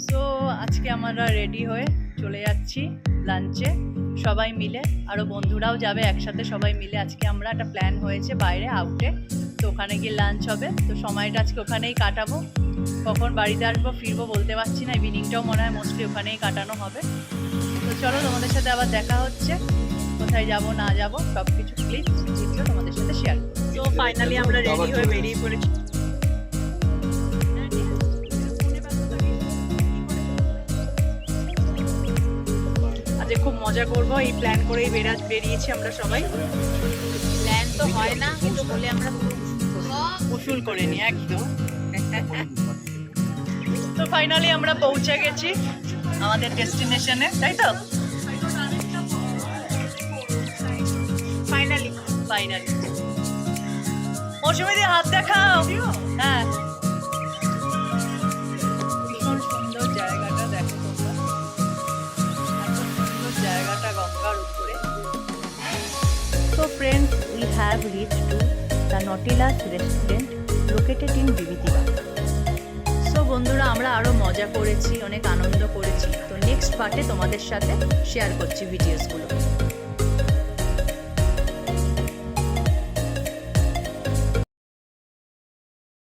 So আজকে আমরা ready হয়ে চলে যাচ্ছি লাঞ্চে সবাই মিলে, আরও বন্ধুরাও যাবে একসাথে সবাই মিলে। আজকে আমরা একটা প্ল্যান হয়েছে বাইরে আউটে, তো ওখানে গিয়ে লাঞ্চ হবে। তো সময়টা আজকে ওখানেই কাটাবো, কখন বাড়িতে আসবো ফিরবো বলতে পারছি না। ইভিনিংটাও মনে হয় মোস্টলি ওখানেই কাটানো হবে। তো চলো তোমাদের সাথে আবার দেখা হচ্ছে, কোথায় যাব না যাব সব কিছু ক্লিপস ভিডিও তোমাদের সাথে শেয়ার করবো। তো ফাইনালি আমরা রেডি হয়ে বেরিয়ে পড়েছি। আজকে খুব মজা করবো, এই প্ল্যান করেই বেরিয়েছি আমরা সবাই। প্ল্যান তো হয় না, কিন্তু বলে আমরা উসুল করে নি একদম। তো ফাইনালি আমরা পৌঁছে গেছি আমাদের ডেস্টিনেশনে, তাই তো? ফাইনালি মৌসুমী দিয়ে হাত দেখাও। হ্যাঁ, ভীষণ সুন্দর জায়গাটা, দেখো তোমরা, এত সুন্দর জায়গাটা গঙ্গার উপরে। So friends, we have reached to the Nautilus restaurant located in Bibitiba. So বন্ধুরা, আমরা আরো মজা করেছি, অনেক আনন্দ করেছি। তো নেক্সট পার্টে তোমাদের সাথে শেয়ার করছি ভিডিওসগুলো।